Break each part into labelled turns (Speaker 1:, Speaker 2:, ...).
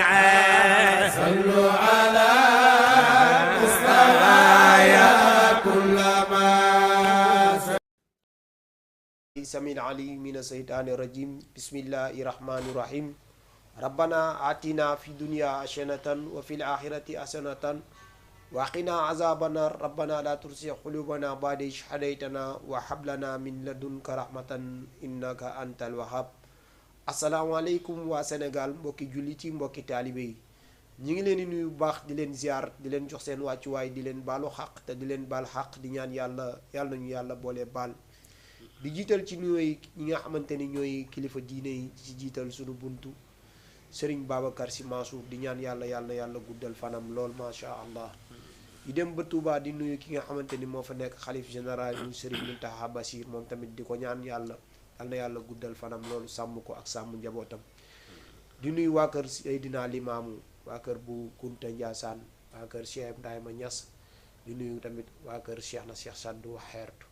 Speaker 1: جميعا
Speaker 2: صلوا على مصطفى يا كل ما
Speaker 3: سميع العليم من الشيطان الرجيم بسم الله الرحمن الرحيم ربنا آتنا في الدنيا حسنة وفي الآخرة حسنة وقنا عذاب النار ربنا لا تزغ قلوبنا بعد إذ هديتنا وهب لنا من لدنك رحمة إنك أنت الوهاب asalaamaaleykum waa Sénégal mbokki jullit yi mbokki taalibe yi ñu ngi leen di nuyu bu baax di leen ziar di leen jox seen wàccuwaay di leen baalu xaq te di leen baal xaq di ñaan yàlla nañu yàlla boole baal di jiital ci nuyooy ñi nga xamante ni ñooy kilifa diine yi ci jiital sunu buntu Serigne Babacar Sy Mansour di ñaan yàlla guddal fanam lool macha allah di dem ba Touba di nuyu ki nga xamante ni moo fa nekk xalif général yu Serigne Mountakha Bassir moom tamit di ko ñaan yal na yàlla guddal fanam loolu sàmm ko ak sàmm njabootam di nuyu waa kër Seydina Limaamu waa kër bu Kunta Ndiassane waa kër Cheikh Ibrahima Niass di nuyu tamit waa kër Cheikh na Cheikh Saddu Xeertu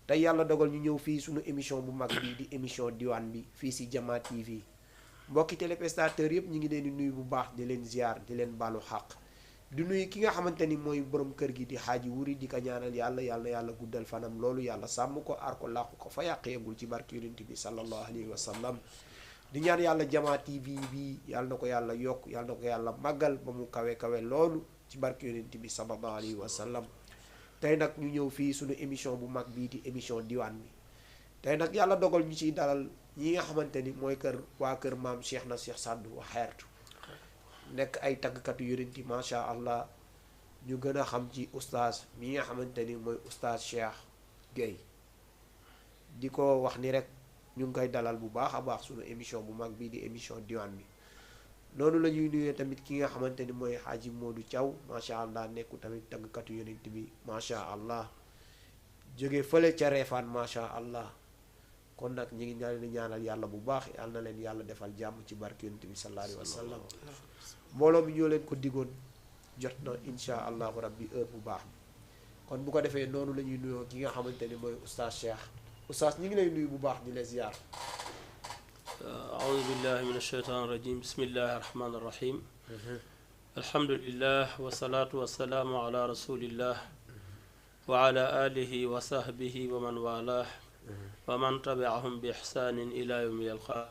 Speaker 3: tey yàlla dogal ñu ñëw fii suñu émission bu mag bi di émission diwaan bi fii si Jama TV mbokki téléspectateurs yëpp ñu ngi leen di nuyu bu baax di leen ziar di leen baalu xaq di nuyu ki nga xamante ni mooy borom kër gi di xaaji wuri di ko ñaanal yàlla guddal fanam loolu yàlla sàmm ko aar ko làqu ko fa yàq yeggul ci barke yonent bi sallallahu alayhi wa sallam di ñaan yàlla Jama TV bi yàlla na ko yàlla yokk yàlla na ko yàlla màggal ba mu kawe loolu ci barke yonent bi sallallahu alayhi wa sallam tey nag ñu ñëw fii suñu émission bu mag bii di émission diwaan bi tey nag yàlla dogal ñu ciy dalal ñi nga xamante ni mooy waa kër maam Cheikh na Cheikh Saddu Xeertu nekk ay tàggkatu yonent yi macha allah ñu gën a xam ci oustaz mi nga xamante ni mooy oustaz Cheikh Gueye di ko wax ni rek ñu ngi koy dalal bu baax a baax suñu émission bu mag bii di émission diwaan bi noonu la ñuy nuyee tamit ki nga xamante ni mooy Xaaji Modou Thiaw macha allah nekku tamit tàggkatu yonent bi macha allah jóge fële ca Reefaan macha allah kon nag ñu ngi ñaanal yàlla bu baax yàlla na leen yàlla defal jàmm ci barke yonent bi sallallahu alayhi wa sallam mbooloo bi ñoo leen ko digoon jot na insha allahu rabbi heure bu baax bi kon bu ko defee noonu la ñuy nuyoo ki nga xamante ni mooy oustaz Cheikh oustaz ñu ngi lay nuyu bu baax di la ziar.
Speaker 4: aoudu billahi min asheytaan irajim bismillahi irrahmani irrahim alhamdulillah wasalaatu wasalaamu ala rasulillah wa ala alihi wa sahbihi wa man walah wa man tabiahum bi ixsaanin ila yawmi yalqaa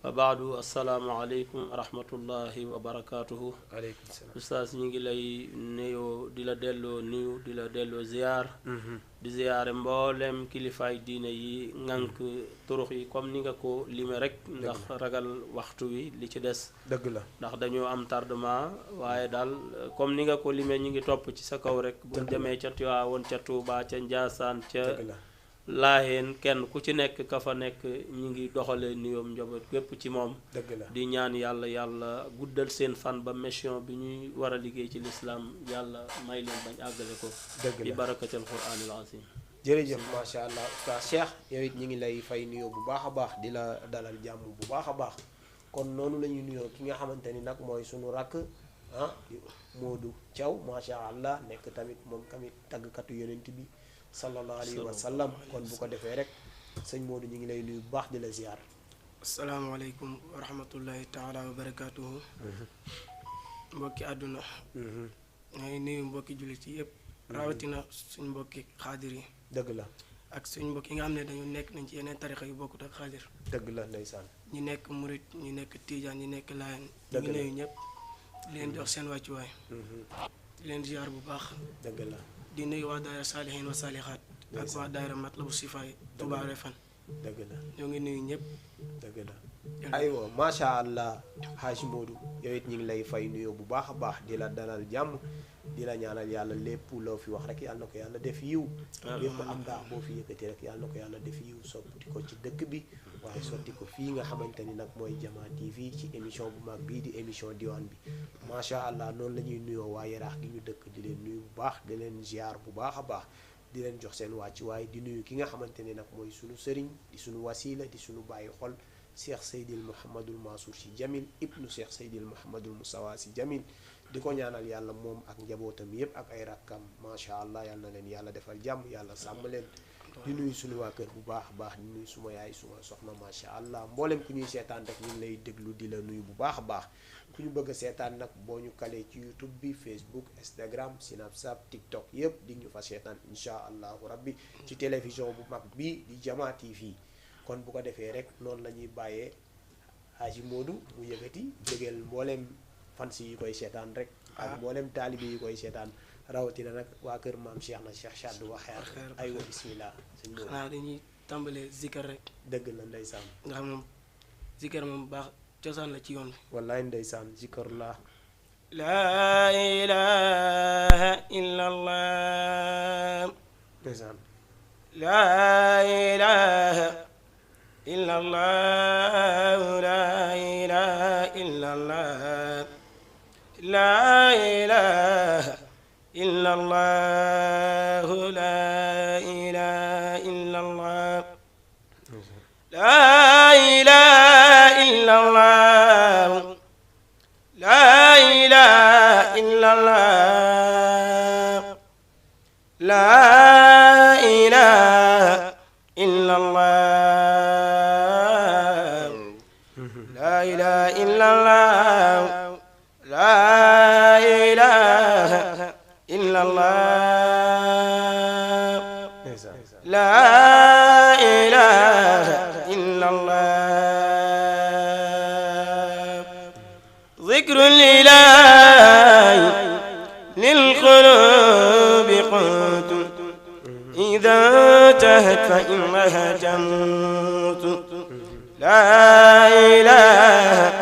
Speaker 4: wa baadu assalaamu aleykum wa rahmatullahi wa barakaatuhu.
Speaker 3: aleykum salaam
Speaker 4: ustaas ñu ngi lay nuyoo di la delloo nuyu di la delloo ziyaar di ziyaare mboolem kilifaay diine yi ŋànk turux yi comme ni nga ko lime rek ndax ragal waxtu wi li ci des
Speaker 3: dëgg la
Speaker 4: ndax dañoo am tardement waaye daal comme ni nga ko lime ñu ngi topp ci sa kaw rek bu demee ca Tiwaawoon ca Tuubaa ca Njaasaan ca Laaheen kenn ku ci nekk ka fa nekk ñu ngi doxalee nuyoom njaboot gépp ci moom
Speaker 3: dëgg la
Speaker 4: di ñaan yàlla guddal seen fan ba mission bi ñuy war a liggéey ci lislaam yàlla may leen bañ àggale ko bi barakatil quraanil aziim
Speaker 3: jërëjëf macha allah oustaz Cheikh yow it ñu ngi lay fay nuyoo bu baax a baax di la dalal jàmm bu baax a baax kon noonu la ñuy nuyoo ki nga xamante ni nag mooy sunu rakk Modou Thiaw macha allah nekk tamit moom tamit tàggkatu yonent bi sallallahu alayhi wa sallam kon bu ko defee rek sëñ Modou ñu ngi lay nuyu bu baax di la ziar.
Speaker 5: asalaamaaleykum wa rahmatullahi taala wa barakaatuhu. mbokki àdduna. ñoo ngi nuyu mbokki jullit yi yëpp. rawatina suñ mbokki xaadir yi.
Speaker 3: dëgg la
Speaker 5: ak suñ mbokk yi nga xam ne dañu nekk nañ ci yeneen tarixa yu bokkut ak xaadir.
Speaker 3: dëgg la ndeysaan.
Speaker 5: ñi nekk murit ñi nekk tiijaan ñi nekk laayeen. ñu ngi nuyu ñëpp di leen jox seen wàccuwaay. di leen ziar bu baax.
Speaker 3: dëgg la.
Speaker 5: di nuyu waa daayira saalihiin wa saalixaat ak waa daayira matlabu sifaay Tuubaa Refane
Speaker 3: dëgg la
Speaker 5: ñoo ngi nuyu ñëpp.
Speaker 3: dëgg la aywa macha allah Haji Modou yow it ñu ngi lay fay nuyoo bu baax a baax di la dalal jàmm di la ñaanal yàlla lépp loo fi wax rek yàlla na ko yàlla def yiw lépp am baax boo fi yëkkati rek yàlla na ko yàlla def yiw sotti ko ci dëkk bi waaye sotti ko fii nga xamante ni nag mooy Jama TV ci émission bu mag bii di émission diwaan bi macha allah noonu la ñuy nuyoo waa Yaraax gi ñu dëkk di leen nuyu bu baax di leen ziar bu baax a baax di leen jox seen wàcc waaye di nuyu ki nga xamante ni nag mooy sunu sëriñ di sunu wasila di sunu bàyyi xol Cheikh Seydil Mouhamadul Mansour Sy Jamil ibnu Cheikh Seydil Mouhamadul Moustapha Sy Jamil di ko ñaanal yàlla moom ak njabootam yépp ak ay rakkam macha allah yàlla na leen yàlla defal jàmm yàlla sàmm leen di nuyu suñu waa kër bu baax a baax di nuyu suma yaay suma soxna macha allah mboolem ku ñuy seetaan rek ñu ngi lay déglu di la nuyu bu baax a baax ku ñu bëgg a seetaan nag boo ñu kalee ci YouTube bi Facebook Instagram Snapchat TikTok yëpp di ñu fa seetaan incha allahu rabbi ci télévision bu mag bi di Jama TV kon bu ko defee rek noonu la ñuy bàyyee Haji Modou mu yëkkati bëggeel mboolem fans yi koy seetaan rek ak mboolem taalibe yi koy seetaan rawatina nag waa kër maam Cheikh na Cheikh Sadou Waxeer ay wa bismillah sëñ Modou
Speaker 5: xanaa dañuy tàmbalee zikar rek
Speaker 3: dëgg la ndeysaan
Speaker 5: nga xam moom zikar moom baax cosaan la ci yoon bi
Speaker 3: wallaay ndeysaan zikarullah
Speaker 5: laa ilaha illa allah
Speaker 3: ndeysaan
Speaker 5: laa ilaha illa allah laa ilaha illa allah laa ilaha illa allah laa ilaha illa allah laa ilaha illa allah laa ilaha illa allah laa ilaha illa allah laa ilaha illa allah laa ilaha illa allah laa ilaha illa allah ذكر الإله للقلوب قوت إذا انتهت فإنها تموت لا إله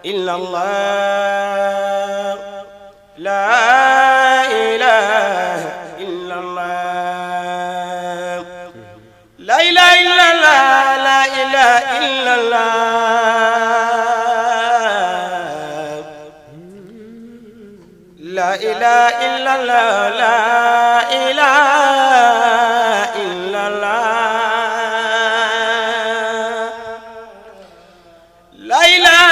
Speaker 5: إلا الله لا إله إلا الله لا إله إلا الله لا إله إلا الله لا إله إلا الله لا إله إلا الله لا إله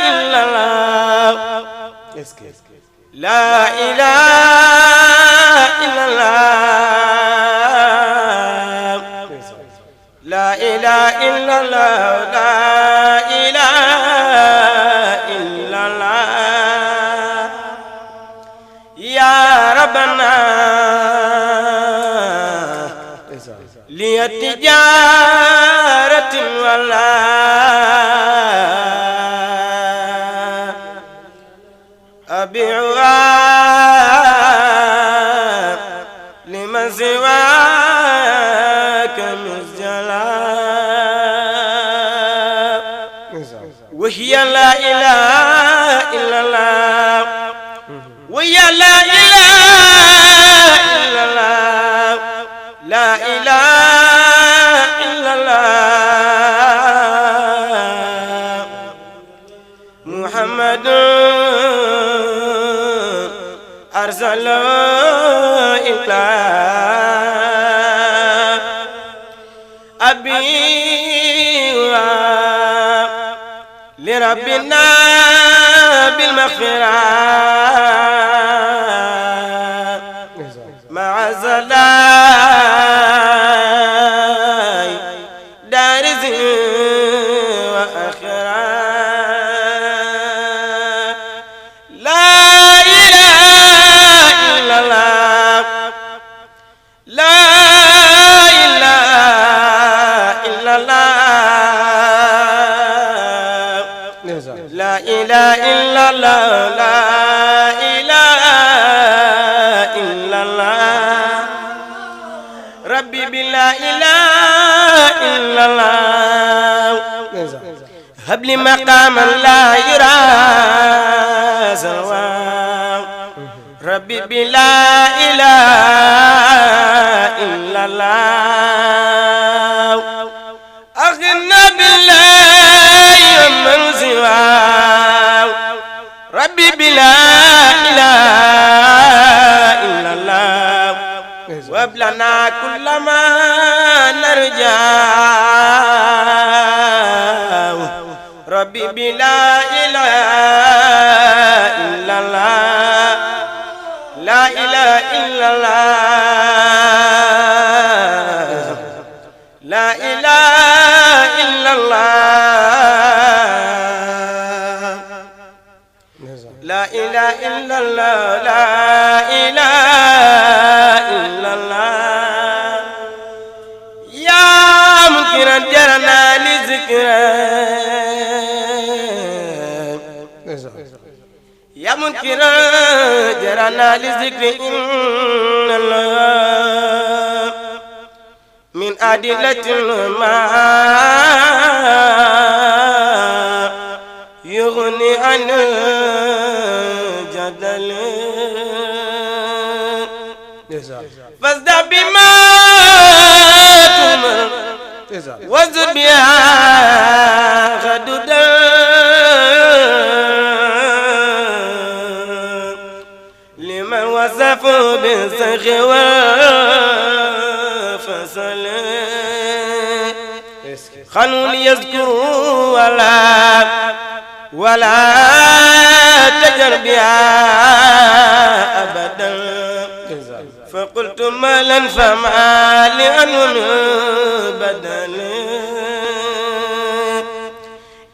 Speaker 5: إلا الله لا إله إلا الله لا إله إلا الله لا إله إلا الله يا ربنا للتجارة ولا أبيعها لمن سواك مزجلا وهي لا إله إلا الله ويا لا إله إلا الله لا إله إلا الله محمد أرسله إلى أبي لربنا بالمغفرة مع زلاي دارز وأخرى لا إله إلا الله لا إله إلا الله لا إله إلا الله لا إله إلا الله ربي بلا إله إلا الله هب لي مقاما لا يرى سواء ربي بلا إله إلا الله أغنى بالله ومن سواه ربي بلا إله إلا الله وهب لنا كل ما نرجاه ربي بلا إله إلا الله لا إله إلا الله لا إله إلا الله لا إله إلا الله يا منكرا جرنا لذكرى يا منكرا جرنا لذكر إن الله من أدلة ما يغني عن الجدل فازدع بما تؤمر وازد بها غددا لمن وصفوا بالسخوة فصل خلوا ليذكروا ولا تجر بها أبدا فقلت مالا فما لأنه بدل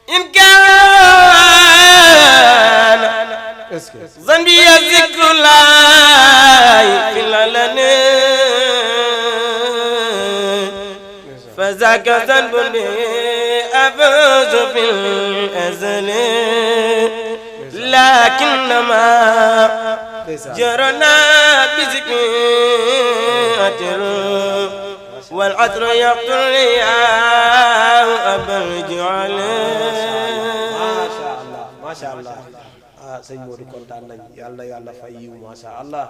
Speaker 5: إن كان ذنبي ذكر الله في العلن فذاك ذنب أفوز في الأزل لكنما جرنا بذكر أجر والعطر يقتل يا أبا الجعل
Speaker 3: ما شاء الله sëñ Modou kontaan nañ yàlla fay yiw masha Allah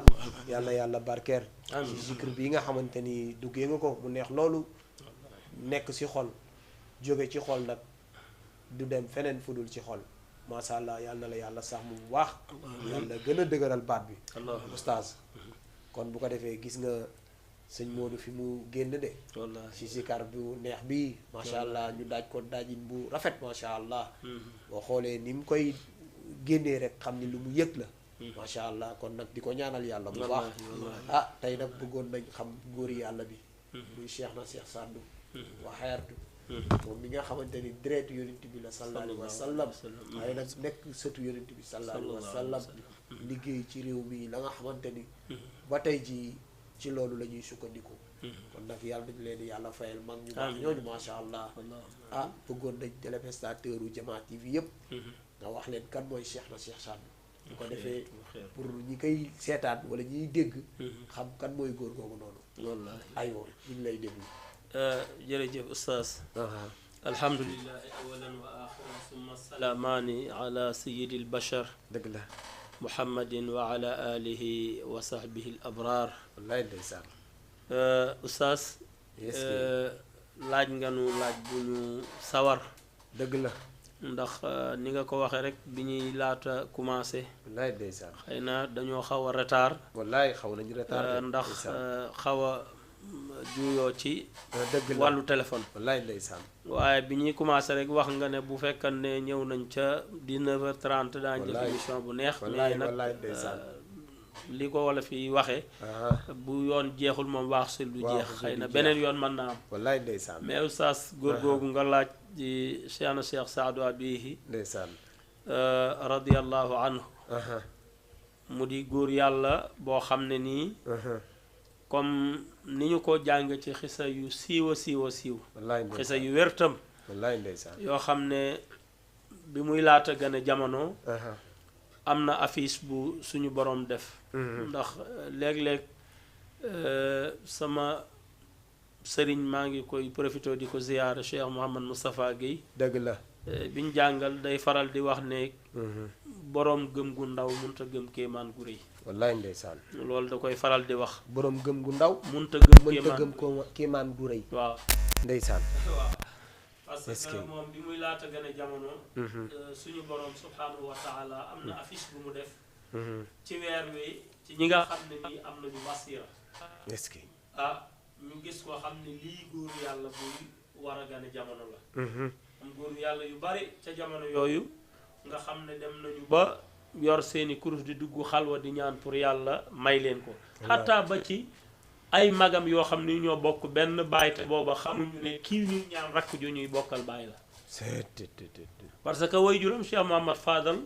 Speaker 3: yàlla barkeer ci zikr bi nga xamante ni duggee nga ko mu neex loolu nekk ci xol jóge ci xol nag du dem feneen fudul ci xol masha Allah yàlla la yàlla sax mu bu baax yàlla gën a dëgëral baat bi oustaz kon bu ko defee gis nga sëñ Modou fi mu génn de ci zikar bu neex bi masha Allah ñu daaj ko daajin bu rafet masha Allah boo xoolee ni mu koy génnee rek xam ni lu mu yëg la masha Allah kon nag di ko ñaanal yàlla bu baax tey nag bëggoon nañ xam góori yàlla bi muy Cheikh na Cheikh Sadou waa xayartu moom mi nga xamante ni direct yonent bi la sallallahu alayhi wa sallam waaye nag nekk sëtu yonent bi sallallahu alayhi wa sallam liggéey ci réew mi la nga xamante ni ba tey ji ci loolu la ñuy sukkandiku kon nag yàlla nañu leen yàlla fayal mag ñu baax ñooñu masha Allah bëggoon nañ téléspectateur u Jamaa TV yëpp nga wax leen kan mooy Cheikh na Cheikh Sadou bu ko defee pour ñi koy seetaan wala ñiy dégg xam kan mooy góor googu noonu wallaahi aywa ñu ngi lay déglu
Speaker 4: jërëjëf oustaz alhamdulillahi awalan wa axiran summa salaamaani ala sayyidi albashar
Speaker 3: dëgg la
Speaker 4: muhammadin wa ala alihi wa sahbihi al abrar
Speaker 3: wallaay ndeysaan
Speaker 4: oustaz laaj nga nu laaj bu ñu sawar
Speaker 3: dëgg la
Speaker 4: ndax ni nga ko waxee rek bi ñuy laata commencé
Speaker 3: wallaay ndeysaan
Speaker 4: xëy na dañoo xaw a retard
Speaker 3: wallaay xaw nañu retard
Speaker 4: ndax xaw a juyoo ci
Speaker 3: dëgg la
Speaker 4: wàllu téléphone
Speaker 3: wallaay ndeysaan
Speaker 4: waaye bi ñuy commencé rek wax nga ne bu fekkan ne ñëw nañ ca 19h30 daañu def émission bu neex mais nag li ko wala fi waxee bu yoon jeexul moom wax si lu jeex xëy na beneen yoon mën naa am
Speaker 3: wallaay ndeysaan
Speaker 4: mais oustaz góor googu nga laaj di Cheikh na Cheikh Sadou abihi
Speaker 3: ndeysaan
Speaker 4: radiyallahu anhu mu di góor yàlla boo xam ne nii comme ni ñu ko jàng ci xisa yu siiw xisa yu wértam
Speaker 3: wallaay ndeysaan
Speaker 4: yoo xam ne bi muy laata gën a jamono am na affiche bu suñu borom def ndax léeg-léeg sama sëriñ maa ngi koy profité di ko ziyaara Cheikh Mouhamad Moustapha Guèye
Speaker 3: dëgg la
Speaker 4: biñ jàngal day faral di wax ne boroom gëm gu ndaw munta gëm kéemaan gu rëy
Speaker 3: wallaay ndeysaan
Speaker 4: loolu da koy faral di wax
Speaker 3: boroom gëm gu ndaw
Speaker 4: munta gëm
Speaker 3: kéemaan gu rëy
Speaker 4: waaw
Speaker 3: ndeysaan
Speaker 4: waaw parce que moom bi muy laata gën a jamono suñu borom subhanahu wa taala am na affiche bu mu def ci weer wi ci ñi nga xam ne nii am nañu basira
Speaker 3: est-ce que
Speaker 4: ñu gis ko xam ne lii góor yàlla buy war a gën a jamono la am góor yàlla yu bari ca jamono yooyu nga xam ne dem nañu ba yor seeni kurus di dugg xalwa di ñaan pour yàlla may leen ko xataa ba ci ay magam yoo xam ni ñoo bokk benn baay te booba xamuñu ne kii ñu ñaan rakk ju ñuy bokkal baay la parce que way juróom Cheikh Mouhamad Fadal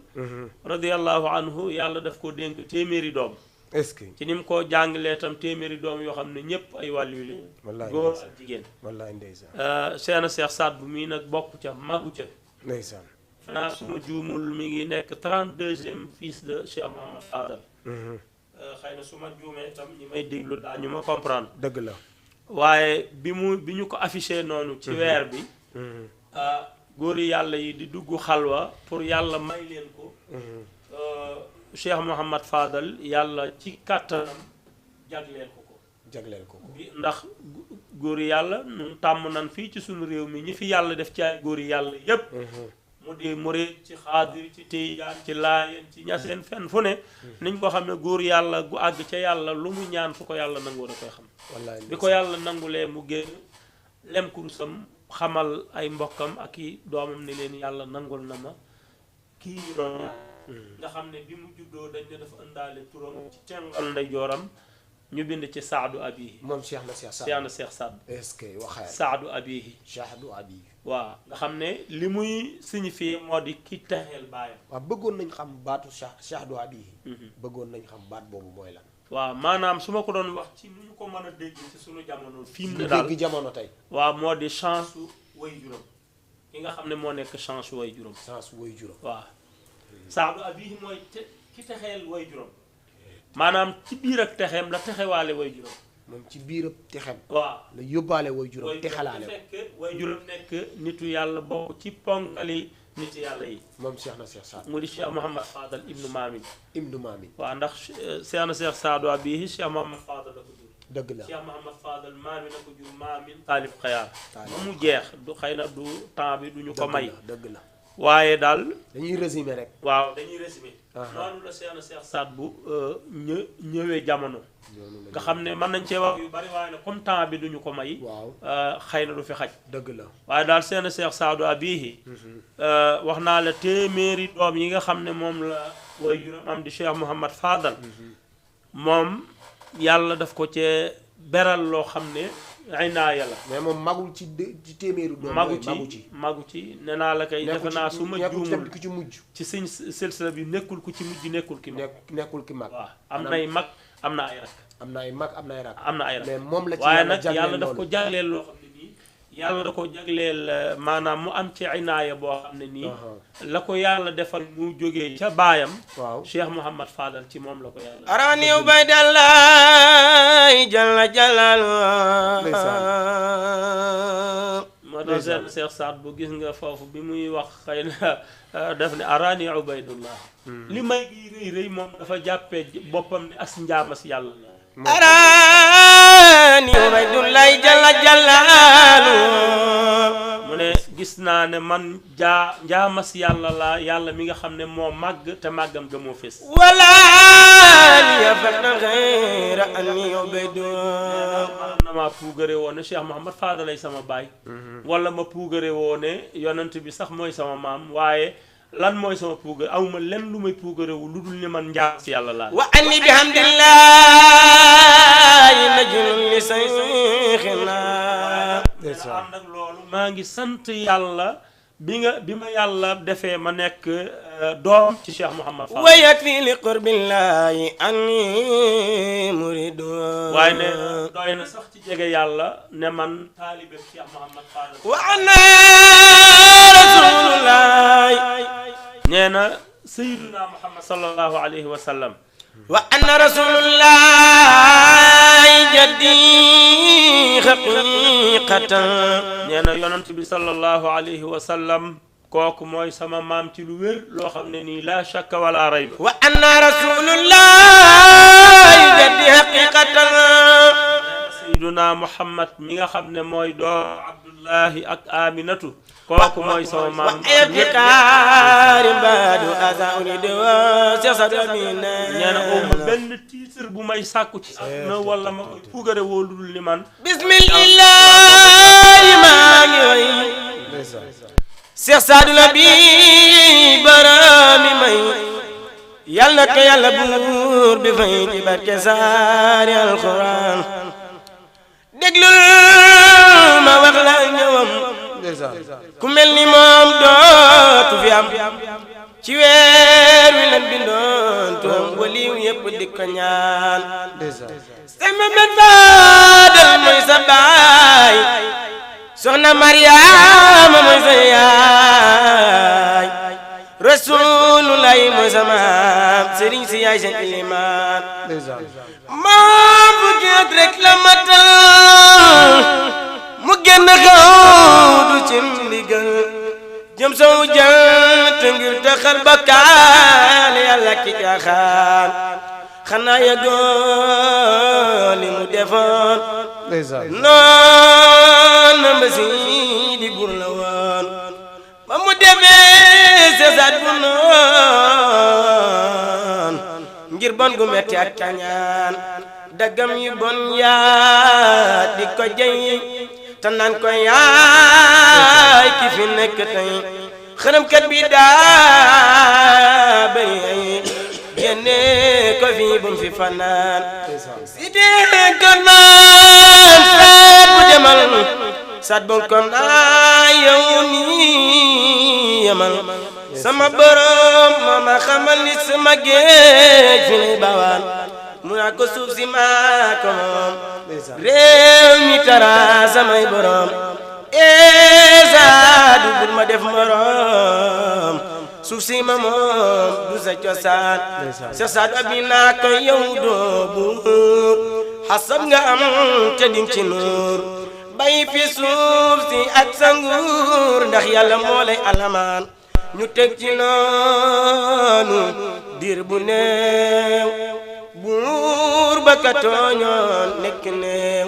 Speaker 4: radiallahu anhu yàlla daf ko dénk téeméeri doom
Speaker 3: est-ce que
Speaker 4: ci ni mu ko jàngalee tam téeméeri doom yoo xam ne ñëpp ay wàllu yu
Speaker 3: wallaay
Speaker 4: góor ak jigéen
Speaker 3: wallaay ndeysaan
Speaker 4: seena Cheikh Saad bu mii nag bokk ca magu ca
Speaker 3: ndeysaan
Speaker 4: xanaa suma juumul mi ngi nekk 32e fils de Cheikh Mouhamad Fadal xëy na su ma juumee tam ñi may déglu daa ñu ma comprendre
Speaker 3: dëgg la
Speaker 4: waaye bi ñu ko affiché noonu ci weer bi góori yàlla yi di dugg xalwa pour yàlla may leen ko Cheikh Mouhamad Fadal yàlla ci kàttanam jagleel ko bi ndax góori yàlla nu tàmm nan fii ci suñu réew mi ñi fi yàlla def ci ay góori yàlla yépp mu di murid ci xaadir ci tijaan ci laayeen ci ñaseen fenn fu ne niñ ko xam ne góor yàlla gu àgg ca yàlla lu mu ñaan fu ko yàlla nangoo da koy xam bi ko yàlla nangulee mu génn lem kurusam xamal ay mbokkam ak i doomam ne leen yàlla nangul na ma kii doon nga xam ne bi mu juddoo dañ ne dafa ëndaale turam ci tengal ndeyjooram ñu bind ci saadu abihi
Speaker 3: moom Cheikh na Cheikh
Speaker 4: Saad
Speaker 3: est-ce que waxee
Speaker 4: saadu abihi
Speaker 3: saadu abihi
Speaker 4: waaw nga xam ne li muy signifié moo di ki texeel baayam
Speaker 3: waaw bëggoon nañ xam baatu saadu abihi bëggoon nañ xam baat boobu mooy lan
Speaker 4: waaw maanaam su ma ko doon wax ci nu ñu ko mën a dégg ci suñu jamono fi mu ne daal
Speaker 3: dégg jamono tey
Speaker 4: waaw moo di chance way juróom ki nga xam ne moo nekk chance way juróom waaw saadu abihi mooy ki texeel way juróom maanaam ci biir ak texeem la texewaale way juróom
Speaker 3: moom ci biir ak texeem
Speaker 4: waaw
Speaker 3: la yóbbaale way juróom texalaale
Speaker 4: fekk way juróom nekk nitu yàlla bokk ci ponkali nitu yàlla yi
Speaker 3: moom Cheikh na Cheikh Saad
Speaker 4: mu di Cheikh Mouhamad Fadal ibnu Maamin
Speaker 3: waaw
Speaker 4: ndax Cheikh na Cheikh Saadu abihi Cheikh Mouhamad Fadal la ko jur
Speaker 3: dëgg la
Speaker 4: Cheikh Mouhamad Fadal Maamin la ko jur Maamin taalib xayaar ba mu jeex du xëy na du temps bi duñu ko may
Speaker 3: dëgg la
Speaker 4: waaye daal
Speaker 3: dañuy résumé rek
Speaker 4: waaw dañuy résumé noonu la Cheikh na Cheikh Saad bu ñëwee jamono nga xam ne mën nañ cee wax yu bari waaye nag comme temps bi duñu ko may
Speaker 3: waaw
Speaker 4: xëy na du fi xaj
Speaker 3: dëgg la
Speaker 4: waaye daal Cheikh na Cheikh Saadu abihi wax naa la téeméeri doom yi nga xam ne moom la way juróom am di Cheikh Mouhamad Fadal moom yàlla daf ko cee beral loo xam ne inaaya la
Speaker 3: mais moom magul ci téeméeru doom
Speaker 4: magu ci nee naa la kay defe naa su ma juumul
Speaker 3: ku ci mujj
Speaker 4: ci suñ silsila bi nekkul ku ci mujj nekkul ki mag
Speaker 3: nekkul ki mag
Speaker 4: waaw am nay mag am na ay rak
Speaker 3: am na ay mag am na ay rak
Speaker 4: am na ay rak
Speaker 3: mais moom la ci
Speaker 4: waaye nag yàlla daf ko jagleel loo xam ne nii yàlla da ko jagleel maanaam mu am ci inaaya boo xam ne nii la ko yàlla defal mu jógee ca baayam
Speaker 3: waaw
Speaker 4: Cheikh Mouhamad Fadal ci moom la ko yàlla
Speaker 5: arani ubaydallahi jalla jalaalu
Speaker 4: moo tax Cheikh Saad bu gis nga foofu bi muy wax xëy na def ne arani ubaydullah li may gi rëy rëy moom dafa jàppee boppam ne as njaamas yàlla la
Speaker 5: arani ubaydullahi jalla jalaalu
Speaker 4: mu ne gis naa ne man njaamas yàlla la yàlla mi nga xam ne moo màgg te màggam ga moo fés
Speaker 5: wala liya fata xayra anni ubaydu
Speaker 4: man na maa puugare woo ne Cheikh Mouhamad Fadal ay sama baay wala ma puugare woo ne yonent bi sax mooy sama maam waaye lan mooy sama puugare awma lenn lu may puugare wu lu dul ni man njaamas yàlla laa
Speaker 5: wa anni bihamdillahi najlun li sayxina
Speaker 4: ànd ak loolu maa ngi sant yàlla bi ma yàlla defee ma nekk doom ci Cheikh Mouhamad Fadal
Speaker 5: wa yakfi li qurbillahi anni muridu
Speaker 4: waaye ne doy na sax ci jege yàlla ne man taalibe Cheikh Mouhamad Fadal
Speaker 5: wa anna rasulullahi
Speaker 4: nee na sayyiduna Muhammad sallallahu alayhi wa sallam
Speaker 5: wa anna rasulullahi jaddi xaqiqatan
Speaker 4: nee na yonent bi sallallahu alayhi wa sallam kooku mooy sama maam ci lu wér loo xam ne nii la shakka wala rayba
Speaker 5: wa anna rasulullahi jaddi xaqiqatan
Speaker 4: sayyiduna Muhammad mi nga xam ne mooy doo Abdullahi ak Aminatu kooku mooy sama maam nee na aw ma benn titre bu may sàkku ci àdduna wala ma koy puugare woo lu dul ni man
Speaker 5: bismillahi maa ngi way Cheikh Saadu la bi barami may yàlla na ko yàlla buur bi fay ci barke saari alquran déglul ma wax la ñëwam ku mel ni moom dootu fi am ci weer wi lan bindoon toom waliw yépp di ko ñaan Seex Mamadu Faadal mooy sa baay soxna Mariama mooy sa yaay Rasulullaay mooy sa maam sëriñ si yaay seen ilimaan maam bu geet rek la matal mu génn xaw du ci ndigal jëm sow jant ngir taxal bakkaal yàlla ki jaaxaan xanaa yëgoo li mu defoon noon ba si di bur la woon ba mu demee sesaat bu noon ngir bon gu metti ak kañaan daggam yu bon yaa di ko jëy te naan ko yaay ki fi nekk tey xërëmkat bi daa bëri ay génne ko fi bu mu fi fanaan si dee ko naan saat bu demal saat bon ko naa yow nii yemal sama borom ma xamal ni sama géej fi lay bawaan mu naa ko suuf si maa ko moom réew mi tara samay borom du bul ma def morom suuf si ma moom du sa cosaan sa saat abi naa ko yow doo buur xasab nga am te ding ci nuur bay fi suuf si ak sa nguur ndax yàlla moo lay alamaan ñu teg ci noonu diir bu neew buur ba ka tooñoon nekk neew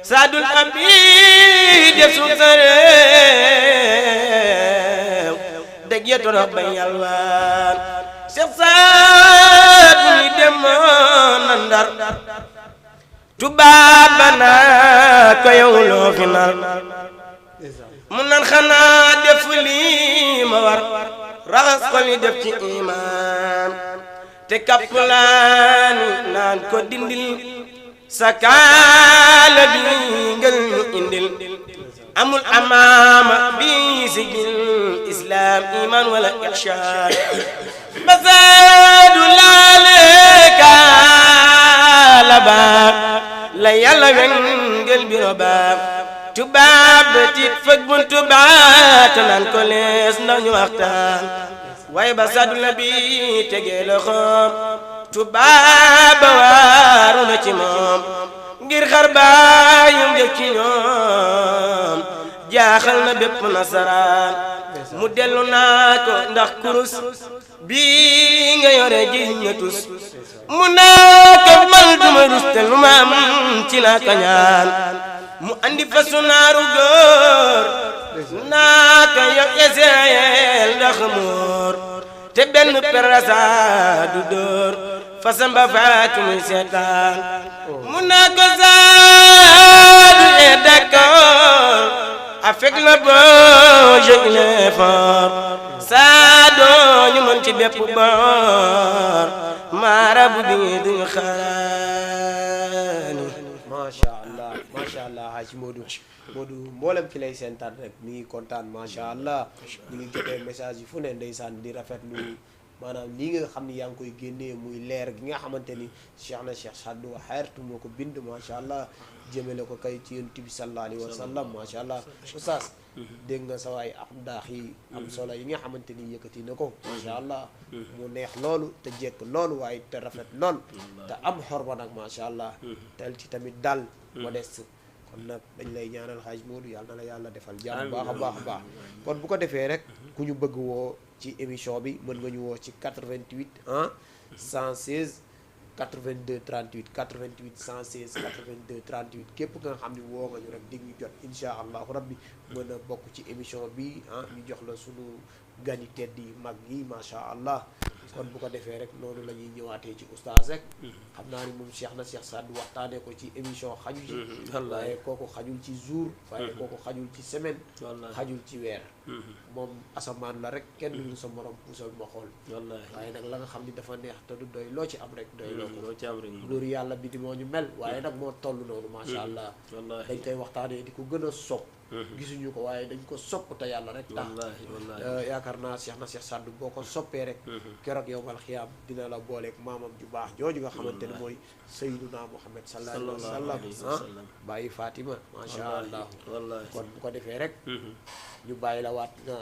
Speaker 5: saadul abi def suuf sa réew dëgg ya torox ba yalwaan Seex Saad bu ñu demoon na Ndar tubaab ba naa ko yow loo fi nar mu nan xanaa def lii ma war raxas ko li def ci imaan te kappalaani naan ko dindil sa kaala bi ngel ñu indil amul amaama bi sigil islam iman wala ihsaan basaadu laale kaala baab la yàlla wengel biro baab tubaab tit fëg buntu baat naan ko lees ndax ñu waxtaan waaye basaadu la bi tegee loxoom tubaab ba waaru na ci moom ngir xar baayum njëkk ci ñoom jaaxal na bépp nasaraan mu dellu naa ko ndax kurus bii nga yore ji nga tus mu naa ko mal duma rus te lu ma am ci laa ko ñaan mu andi fa sunaaru góor naa ko yow eseel ndax moor te benn perasa du dóor fasamba faatu muy seetaan mu naa ko saadu et d'accord avec le bon jeu il est fort saadoo ñu mën ci bépp boor maarabu bi duñu xaaraani
Speaker 3: macha allah Haji Modou mboolem ki lay sentaan rek mi ngi kontaan macha allah ñu ngi jotee message yi fu ne ndeysaan di rafetlu maanaam lii nga xam ni yaa ngi koy génnee muy leer gi nga xamante ni Cheikh na Cheikh Sadou xeertu moo ko bind macha allah jëmale ko kay ci yonent bi sallallahu alayhi wa sallam macha allah oustaz dégg nga sa waay ak daax yi am solo yi nga xamante ni yëkkati na ko macha allah mu neex loolu te jekk loolu waaye te rafet lool te am xorma nag macha allah tel ci tamit dal modeste kon nag dañ lay ñaanal Haji Modou yàlla na la yàlla defal jàmm baax a baax a baax kon bu ko defee rek ku ñu bëgg woo ci émission bi mën nga ñu woo ci 88 116 82 38 88 116 82 38 képp nga xam ne woo nga ñu rek dig ñu jot insha allahu rabbi mën a bokk ci émission bi ñu jox la sunu gani tedd yi mag yi macha allah kon bu ko defee rek noonu la ñuy ñëwaatee ci oustaz rek xam naa ni moom Cheikh na Cheikh Sadou waxtaanee ko ci émission xaju ci waaye kooku xajul ci jour waaye kooku xajul ci semaine xajul ci weer moom asamaan la rek kenn du sa morom puusal ma xool waaye nag la nga xam ni dafa neex te du doy loo ci am rek doy loo ko góor yàlla bi di moo ñu mel waaye nag moo toll noonu macha allah dañ koy waxtaanee di ko gën a sopp gisuñu ko waaye dañ ko sopp te yàlla rek tax yaakaar naa Cheikh na Cheikh Saddu boo ko soppee rek keroog yowmal xiyaam dina la booleeg maamam ju baax jooju nga xamante ne mooy Sayyiduna Muhammad sallallahu alayhi wa sallam bàyyi Fatima macha allah kon bu ko defee rek ñu bàyyi la waat nga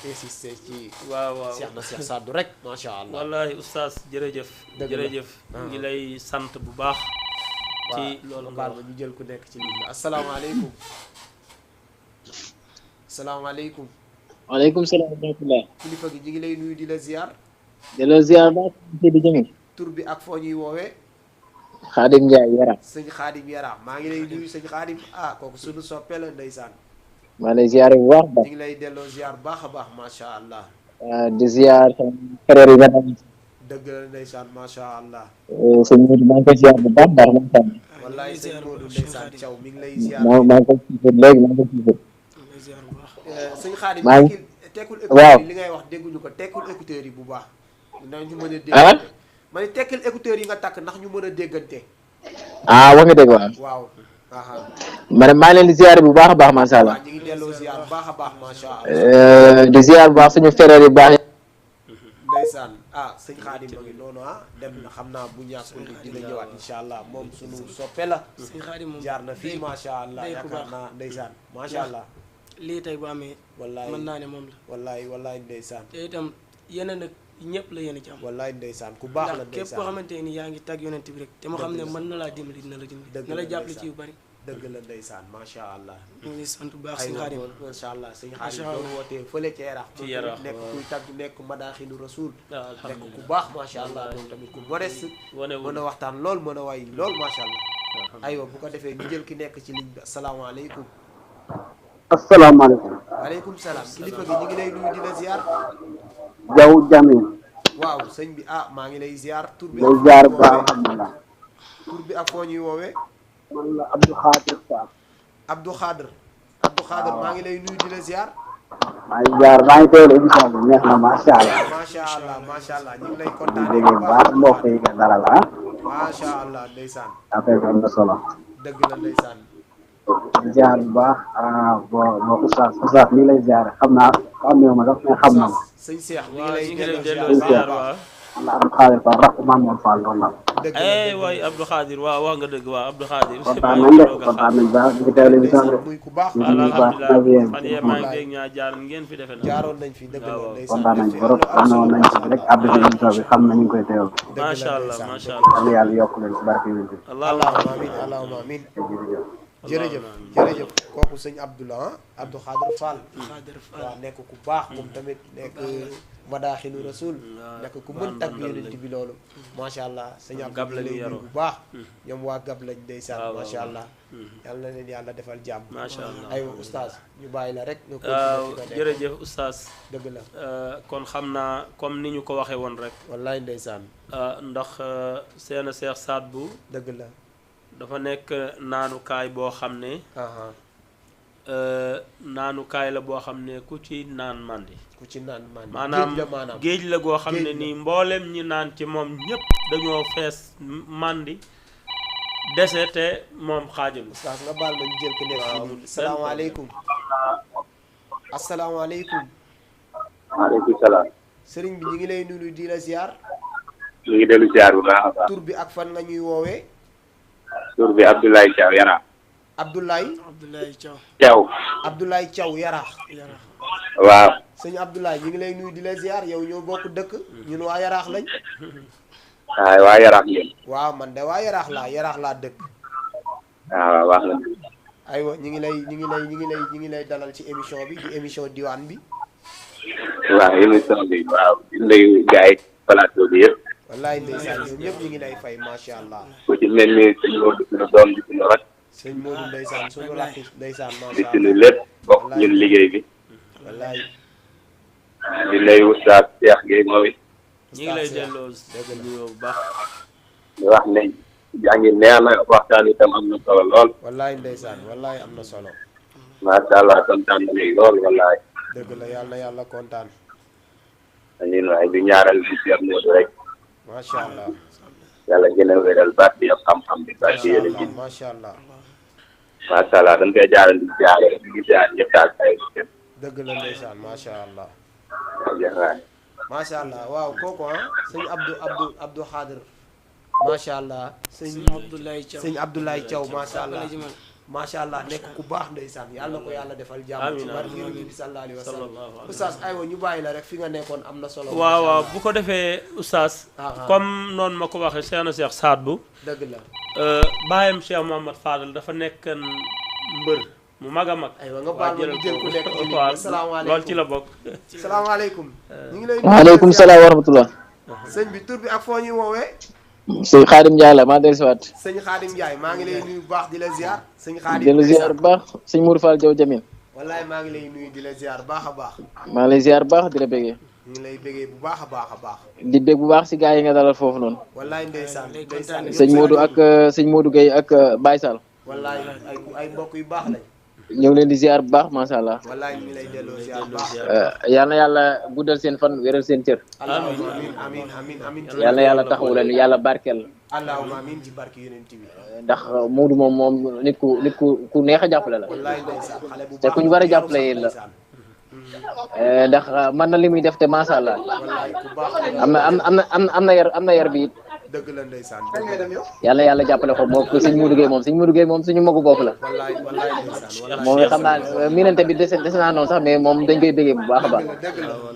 Speaker 3: insister ci
Speaker 4: waaw
Speaker 3: Cheikh na Cheikh Saddu rek macha allah
Speaker 4: wallahi oustaz jërëjëf jërëjëf ngi lay sant bu baax ci loolu
Speaker 3: baal ma ñu jël ku nekk ci ligne bi asalaamaaleykum asalaamaaleykum
Speaker 1: waaleykum salaam wa rahmatulah.
Speaker 3: kilifa gi ñu ngi lay nuyu di la ziar
Speaker 1: di la ziar baax di Jamil.
Speaker 3: tur bi ak foo ñuy woowee
Speaker 1: Xaadim Njaay Yara.
Speaker 3: sëñ Xaadim Yara maa ngi lay nuyu sëñ Xaadim kooku sunu soppe la ndeysaan
Speaker 1: maa lay ziar bu baax
Speaker 3: ñu ngi lay delloo ziar baax a baax macha allah
Speaker 1: di ziar sama frère yi nga xam
Speaker 3: dëgg la ndeysaan macha allah
Speaker 1: sëñ Modou maa ngi koy ziar bu baax ndax man tam
Speaker 3: wallaay sëñ Modou ndeysaan Thiaw mi ngi lay ziar
Speaker 1: maa ngi koy siifar léegi maa ngi koy siifar
Speaker 3: sëñ Xaadim tekkul
Speaker 1: waaw
Speaker 3: écouteurs yi li ngay wax dégguñu ko tekkul écouteurs yi bu baax ndax ñu mën a déggante ma ne tekkil écouteurs yi nga takk ndax ñu mën a déggante
Speaker 1: wax nga dégg
Speaker 3: waaw
Speaker 1: ma ne maa ngi leen di ziar bu baax a baax macha allah
Speaker 3: ñu ngi delloo ziar bu baax a baax macha allah
Speaker 1: di ziar bu baax suñu frère yu baax
Speaker 3: ndeysaan sëñ Xaadim ma ngi noonu dem na xam naa bu ñàkkul dina ñëwaat incha allah moom suñu soppe la
Speaker 5: sëñ Xaadim moom
Speaker 3: jaar na fii macha allah yaakaar naa ndeysaan macha allah
Speaker 5: lii tey bu amee
Speaker 3: wallaay
Speaker 5: mën naa ne moom la
Speaker 3: wallaay ndeysaan
Speaker 5: te itam yeneen nag ñëpp la yéen a ci am
Speaker 3: wallaay ndeysaan ku baax la
Speaker 5: ndax képp
Speaker 3: ndeysaan
Speaker 5: koo xamante ni yaa ngi tàgg yonent bi rek te mu xam ne mën na laa dimbali dina la dimbali na la jàppale ci yu bari
Speaker 3: dëgg la ndeysaan macha allah
Speaker 5: ñu ngi sant bu baax
Speaker 3: ay
Speaker 5: sëñ Xaadim
Speaker 3: macha allah sëñ Xaadim doon wootee fële ci Yaraax
Speaker 4: ci Yaraax
Speaker 3: nekk kuy tàgg nekk madaaxinu rasul nekk
Speaker 4: alhamdulilah
Speaker 3: ku baax macha allah moom tamit ku modeste mën a waxtaan lool mën a way lool macha allah aywa bu ko defee ñu jël ki nekk ci ligne bi asalaamaaleykum
Speaker 6: asalaamaaleykum.
Speaker 3: waaleykum salaam kilifa gi ñu ngi lay nuyu di la ziar
Speaker 6: Jaw Jamil.
Speaker 3: waaw sëñ bi maa ngi lay ziar tur bi
Speaker 6: lay ziar bu baax alhamdulilah.
Speaker 3: tur bi ak foo ñuy woowee
Speaker 6: man la Abdou Khadir Sarr.
Speaker 3: Abdou Khadir maa ngi lay nuyu di la ziar
Speaker 6: maa ngi ziar maa ngi teewlu émission bi neex na macha allah.
Speaker 3: macha allah ñu ngi lay
Speaker 6: di
Speaker 3: kontaanee
Speaker 6: dégg bu baax mbokk yi nga dalal
Speaker 3: macha allah ndeysaan
Speaker 6: affaire bi am na solo.
Speaker 3: dëgg la ndeysaan
Speaker 6: di ziar bu baax boo oustaz nii lay ziar xam naa ma sax mais xam na ma.
Speaker 3: sëñ Cheikh ñu
Speaker 4: waaw
Speaker 3: ngi
Speaker 4: ñu ngi
Speaker 3: lay
Speaker 4: lay
Speaker 3: delloo
Speaker 4: delloo
Speaker 3: ziar
Speaker 4: ziar waaw
Speaker 6: man la Abdou Khadir Fall rakk Maam Mor Fall loolu la.
Speaker 3: dëgg la
Speaker 4: waay Abdou Khadir waaw wax nga dëgg waaw Abdou Khadir
Speaker 6: kontaan nañ de kontaan nañ baax ñu ngi teewlu émission bi.
Speaker 3: muy ku baax
Speaker 4: alhamdulilah fan yee maa ngi dégg ñaa jaar ngeen fi defe na
Speaker 3: jaaroon nañ fi dëgg la ndeysaan
Speaker 6: kontaan nañ trop àndoon nañ ci rek àddu ci émission bi xam na ñu ngi koy teewlu.
Speaker 4: macha allah macha allah
Speaker 6: yàlla yàlla yokk leen ci barke yi.
Speaker 3: allahumma amin allahumma amin jërëjëf kooku sëñ Abdou Khadir Fall waaw nekk ku baax moom tamit nekk madaaxinu rasul nekk ku mën tagg yonent bi loolu macha allah sëñ Abdou lay nuyu bu baax ñoom waa gab lañ ndeysaan macha allah yal na leen yàlla defal jàmm
Speaker 4: macha allah
Speaker 3: aywa oustaz ñu bàyyi la rek
Speaker 4: waaw jërëjëf oustaz
Speaker 3: dëgg la
Speaker 4: kon xam naa comme ni ñu ko waxee woon rek
Speaker 3: wallaay ndeysaan
Speaker 4: ndax seen Cheikh Sadbou
Speaker 3: dëgg la
Speaker 4: dafa nekk naanukaay boo xam ne naanukaay la boo xam ne ku ci naan màndi
Speaker 3: ku ci naan
Speaker 4: maanaam géej la goo xam ne nii mboolem ñi naan ci moom ñépp dañoo fees màndi dese te moom xaajul
Speaker 3: oustaz nga baal ma ñu jël ko nekk asalaamaaleykum asalaamaaleykum
Speaker 6: waaleykum salaam.
Speaker 3: sëriñ bi ñu ngi lay nuyu di la ziar
Speaker 6: ñu ngi dellu ziar bu baax a baax.
Speaker 3: tur bi ak fan nga ñuy woowee
Speaker 6: tur bi Abdoulaye Thiaw Yara.
Speaker 3: Abdoulaye Thiaw Yaraax
Speaker 6: waaw.
Speaker 3: sëñ Abdoulaye ñu ngi lay nuyu di la ziar yow ñoo bokk dëkk ñun waa Yaraax lañ
Speaker 6: waaw waa Yaraax ngeen.
Speaker 3: waaw man de waa Yaraax laa dëkk
Speaker 6: waaw wax la.
Speaker 3: aywa ñu ngi lay dalal ci émission bi di émission diwaan bi
Speaker 6: waaw émission bi waaw di nuyu gars yi plateau bi yëpp.
Speaker 3: wallaay ndeysaan ñoom ñëpp ñu ngi lay fay macha allah
Speaker 6: ku ci mel ni sëñ Modou suñu doom di suñu rat.
Speaker 3: sëñ Modou ndeysaan suñu rakk ndeysaan
Speaker 6: di
Speaker 3: macha
Speaker 6: suñu
Speaker 3: allah
Speaker 6: lépp bokk ñun liggéey bi.
Speaker 3: wallaay
Speaker 6: di nuyu Oustaz Cheikh Gueye moom it.
Speaker 4: ñu ngi lay delloo nuyoo bu baax
Speaker 6: di wax ne jàngi neex na waxtaan itam am na solo lool.
Speaker 3: wallaay ndeysaan wallaay am na solo
Speaker 6: macha allah kontaan nañu lool wallaay.
Speaker 3: dëgg la yàlla kontaan
Speaker 6: amiin waay di ñaaral di Cheikh Modou rek.
Speaker 3: macha allah
Speaker 6: yàlla gën a wéral baat bi ak xam-xam bi baat bi yéen a ji.
Speaker 3: macha allah
Speaker 7: macha allah dañ koy jaaral di jaare ñu ngi jaar ñëpp daal ay
Speaker 3: dëgg la ndeysaan macha allah
Speaker 7: jërëjëf.
Speaker 3: macha allah waaw kooku sëñ Abdou Khadir macha allah sëñ Abdoulaye Thiaw macha allah macha allah nekk ku baax ndeysaan yàlla na ko yàlla defal jàmm ci barke Yonent bi sallallahu alayhi wa sallam oustaz aywa ñu bàyyi la rek fi nga nekkoon am na solo
Speaker 4: waaw bu ko defee oustaz comme noonu ma ko waxee Seexna Cheikh Saad Bou
Speaker 3: dëgg la
Speaker 4: baayam Cheikh Mouhamad Fadal dafa nekkan mbër mu mag a mag
Speaker 3: aywa nga baal ma ñu jël ku nekk ci
Speaker 4: waaw
Speaker 3: salaamaaleykum
Speaker 4: loolu ci la bokk
Speaker 3: salaamaaleykum ñu ngi lay
Speaker 1: waaleykum salaam wa rahmatullah
Speaker 3: sëñ bi tur bi ak foo ñuy woowee
Speaker 1: sëñ Xaadim Ndiaye la maa dellu si waat
Speaker 3: sëñ Xaadim Ndiaye maa ngi lay nuyu bu baax di la ziar sëñ Xaadim
Speaker 1: dellu ziar bu baax sëñ Mourou Fall Diaw Jamil
Speaker 3: wallaay maa ngi lay nuyu di la ziar baax a baax
Speaker 1: maa ngi lay ziar bu baax di la bégee
Speaker 3: ñu ngi lay bégee bu baax a baax a baax
Speaker 1: di bég bu baax si gars yi nga dalal foofu noonu
Speaker 3: wallaay ndeysaan ndeysaan
Speaker 1: sëñ Modou ak sëñ Modou Gueye ak Baye Sall
Speaker 3: wallaay ay mbokk yu baax lañ
Speaker 1: ñëw leen di ziar bu baax macha allah
Speaker 3: wallaay ñu ngi lay delloo ziar bu baax
Speaker 1: yal na yàlla guddal seen fan wéral seen cër
Speaker 3: allahumma amin amin amin
Speaker 1: yal na yàlla taxawu leen yàlla barkeel
Speaker 3: allahumma amin ci barke yonent bi
Speaker 1: ndax Modou moom nit ku neex a jàppale la
Speaker 3: wallaay ndeysaan xale bu baax
Speaker 1: te ku ñu war a jàppale yéen la ndax mën na li muy def te macha allah
Speaker 3: wallaay ku baax
Speaker 1: am na yar bi it
Speaker 3: dëgg la ndeysaan
Speaker 1: yàlla yàlla jàppale ko moom sëñ Modou Gueye moom suñu magu bopp la
Speaker 3: wallaay ndeysaan
Speaker 1: moom xam naa miinante bi des naa noonu sax mais moom dañ koy bëggee bu baax a baax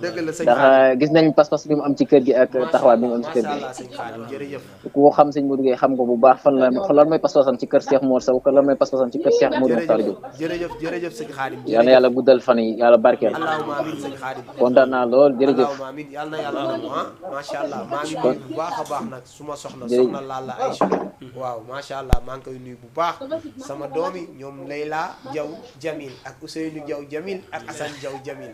Speaker 3: dëgg la sëñ
Speaker 1: ndax gis nañ pas-pas bi mu am ci kër gi ak taxawaay bi mu am ci kër gi
Speaker 3: sëñ Xaadim jërëjëf
Speaker 1: ku ko xam sëñ Modou Gueye xam nga bu baax fan la lan mooy pas-pasam ci kër Cheikh Mor Sow lan mooy pas-pasam ci kër Cheikh Modou Mokhtar Diop
Speaker 3: jërëjëf sëñ Xaadim
Speaker 1: yal na yàlla guddal fan yi yàlla barkeel
Speaker 3: allahumma amin sëñ Xaadim
Speaker 1: kontaan naa lool jërëjëf
Speaker 3: allahumma amin yal na yàlla nangu macha allah maa ngi nuyu bu baax a baax nag suma soxna Lalla Aïcha waaw macha allah maa ngi koy nuyu bu baax sama doomi ñoom Layla Diaw Jamil ak Ousseynou Diaw Jamil ak Assane Diaw Jamil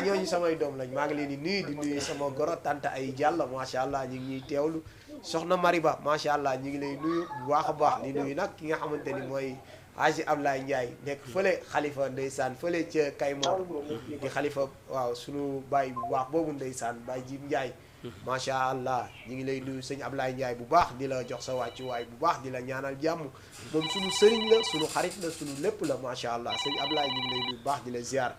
Speaker 3: ñooñu samay doom lañ maa ngi leen di nuyu sama goro tante ay Diallo macha allah ñu ngi ñuy teewlu soxna Mariba macha allah ñu ngi lay nuyu bu baax a baax di nuyu nag ki nga xamante ni mooy Haji Ablaye Ndiaye nekk fële xalifa ndeysaan fële ca Kaymoor di xalifa waaw sunu baay bu baax boobu ndeysaan Baay Jib Ndiaye macha allah ñu ngi lay nuyu sëñ Ablaye Ndiaye bu baax di la jox sa wàccuwaay bu baax di la ñaanal jàmm moom sunu sëriñ la sunu xarit la sunu lépp la macha allah sëñ Ablaye ñu ngi lay nuyu bu baax di la ziar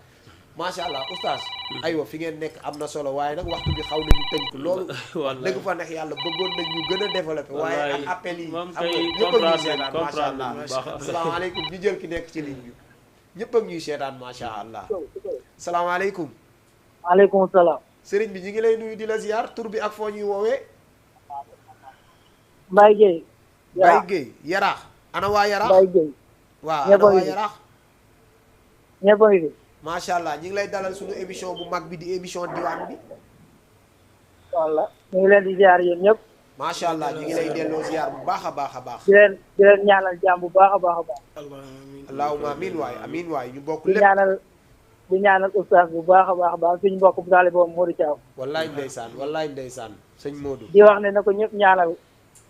Speaker 3: macha allah oustaz aywa fi ngeen nekk am na solo waaye nag waxtu bi xaw nañu tënk loolu dëgg fa neex yàlla bëggoon nañ ñu gën a développé waaye ak appel yi xam nga ñëpp a ñuy seetaan macha allah asalaamaaleykum ñu jël ki nekk ci ligne bi ñëpp a ñuy seetaan macha allah salaamaaleykum
Speaker 8: maaleykum salaam
Speaker 3: sëriñ bi ñu ngi lay nuyu di la ziar tur bi ak foo ñuy woowee
Speaker 8: Mbaye Gueye
Speaker 3: Mbaye Gueye Yaraax ana waa Yaraax
Speaker 8: Mbaye Gueye
Speaker 3: waaw ana waa Yaraax
Speaker 8: ñëpp a ngi fi
Speaker 3: macha allah ñu ngi lay dalal suñu émission bu mag bi di émission diwaan bi
Speaker 8: walla ñu ngi leen di ziar yéen ñëpp
Speaker 3: macha allah ñu ngi lay delloo ziar bu baax a baax a baax
Speaker 8: di leen ñaanal jàmm bu baax a baax a baax
Speaker 3: allahumma amin waay ñu bokk
Speaker 8: di
Speaker 3: lépp
Speaker 8: ñaanal oustaz bu baax a baax a baax suñu mbokk bu taale boobu Modou Thiaw
Speaker 3: wallaay ndeysaan sëñ Modou
Speaker 8: di wax ne na ko ñëpp ñaanal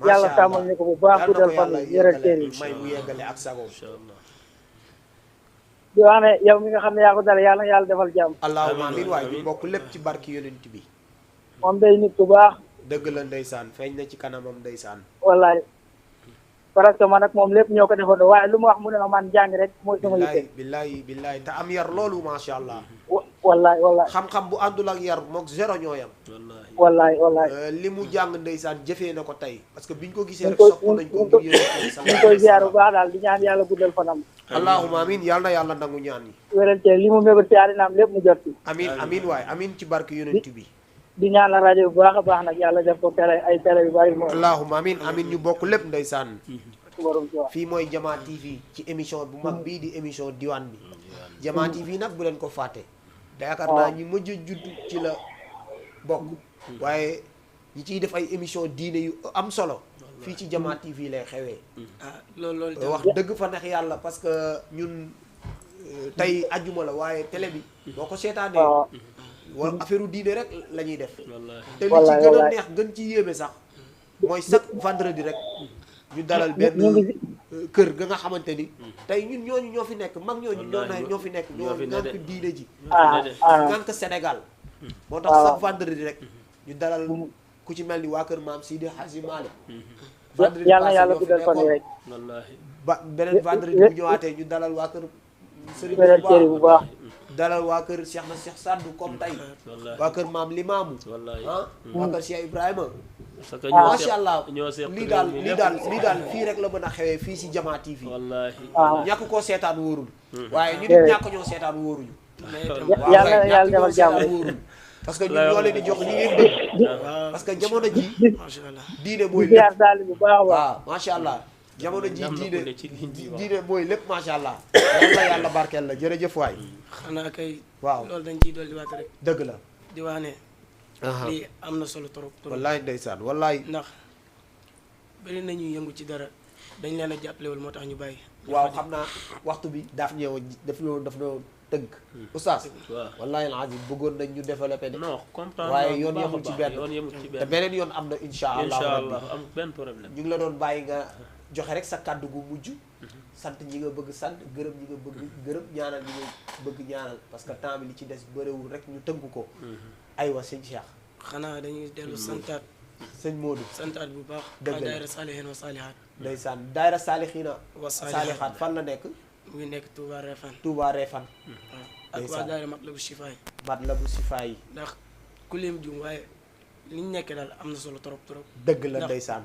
Speaker 8: yàlla sàmmal ñu ko bu baax guddal fan yëral teer yi
Speaker 3: may mu yeggale ak sago
Speaker 8: di wax ne yow mi nga xam ne yaa ko dale yàlla na yàlla defal jàmm
Speaker 3: allahumma amin waay ñu bokk lépp ci barki yonent bi
Speaker 8: moom day nit ku baax
Speaker 3: dëgg la ndeysaan feeñ na ci kanamam ndeysaan
Speaker 8: wallaay parce que man ak moom lépp ñoo ko defandoo waaye lu mu wax mu ne ma man jàng rek mooy sama yitte
Speaker 3: billahi te am yar loolu macha allah
Speaker 8: wallaay
Speaker 3: xam-xam bu àndul ak yar mook zéro ñooyam
Speaker 8: wallaay
Speaker 3: li mu jàng ndeysaan jëfee na ko tey parce que biñ ko gisee rek sopp nañ ko ngir yéen
Speaker 8: ñu koy ziar bu baax daal di ñaan yàlla guddal fanam
Speaker 3: allahumma amin yàlla na yàlla nangu ñaan yi
Speaker 8: wérante li mu mébét ci àddinaam lépp mu jot ci
Speaker 3: amin waay amin ci barke yonent bi
Speaker 8: di ñaanal rajo bu baax a baax nag yàlla def ko télé ay télé yu bari moom
Speaker 3: allahumma amin ñu bokk lépp ndeysaan
Speaker 8: borom ci wax
Speaker 3: fii mooy Jama TV ci émission bu mag bii di émission diwaan bi Jama TV nag bu leen ko fàtte yaakaar naa ñi mujj a judd ci la bokk waaye ñi ciy def ay émission diine yu am solo fii ci Jama TV lay xewee
Speaker 5: loolu
Speaker 3: wax dëgg fa neex yàlla parce que ñun tey ajjuma la waaye télé bi boo ko seetaanee wala affaire diine rek la ñuy def te li ci gën a neex gën ci yéeme sax mooy chaque vendredi rek ñu dalal benn kër ga nga xamante ni tey ñun ñooñu ñoo fi nekk mag ñooñu ñoo fi nekk ñoo ngànk diine ji ngànk Sénégal moo tax chaque vendredi rek ñu dalal ku ci mel ni waa kër maam Sidi Hadji Malick
Speaker 8: yàlla yàlla guddal fan yi rek
Speaker 4: wallaahi
Speaker 3: ba beneen vendredi bu ñëwaatee ñu dalal waa kër Serigne
Speaker 8: beneen cëri bu baax
Speaker 3: dalal waa kër Cheikh na Cheikh Saddu comme tey waa kër maam Limaamu
Speaker 4: wallaahi
Speaker 3: ah waa kër Cheikh Ibrahima
Speaker 4: parce que
Speaker 3: macha allah
Speaker 4: ñoo seq
Speaker 3: lii daal fii rek la mën a xewee fii si Jamaa TV
Speaker 4: wallaahi
Speaker 3: ñàkk koo seetaan wóorul waaye ñu nit ñàkk ñoo seetaan wóoruñu
Speaker 8: yàlla defal jàmm
Speaker 3: wóorul parce que ñun ñoo leen di jox ñi ngeen dégg parce que jamono ji diine mooy
Speaker 8: ziar daal bu baax a baax
Speaker 3: waaw macha allah jamono ji diine mooy lépp macha allah yàlla barkeel la jërëjëf waay
Speaker 5: xanaa kay
Speaker 3: waaw
Speaker 5: loolu dañ ciy dolli waat rek
Speaker 3: dëgg la
Speaker 5: di wax ne lii am na solo trop trop
Speaker 3: wallaay ndeysaan wallaay
Speaker 5: ndax bari nañu yëngu ci dara dañ leen a jàppalewul moo tax ñu bàyyi
Speaker 3: waaw xam naa waxtu bi daf noo tënk oustaz wallahi alazim bëggoon nañ ñu développé de
Speaker 4: non comprendre
Speaker 3: waaye yoon yemul ci benn te beneen yoon am na insha allah
Speaker 4: am benn problème
Speaker 3: ñu ngi la doon bàyyi nga joxe rek sa kàddu gu mujj sant ñi nga bëgg sant gërëm ñi nga bëgg gërëm ñaanal ñi nga bëgg ñaanal parce que temps bi li ci des bëriwul rek ñu tënk ko aywa sëñ Cheikh
Speaker 5: xanaa dañuy dellu santaat
Speaker 3: sëñ Modou
Speaker 5: santaat bu baax
Speaker 3: dëgg la
Speaker 5: daayira saalihiin wa saalihaat
Speaker 3: ndeysaan daayira saalihiina
Speaker 5: wa
Speaker 3: saalihaat fan la nekk
Speaker 5: mu ngi nekk Touba Refane
Speaker 3: Touba Refane
Speaker 5: waaw ak waa daayira Matlabu Chifaay
Speaker 3: Matlabu Chifaay yi
Speaker 5: ndax ku lim jum waaye li ñu nekkee daal am na solo trop trop
Speaker 3: dëgg la ndeysaan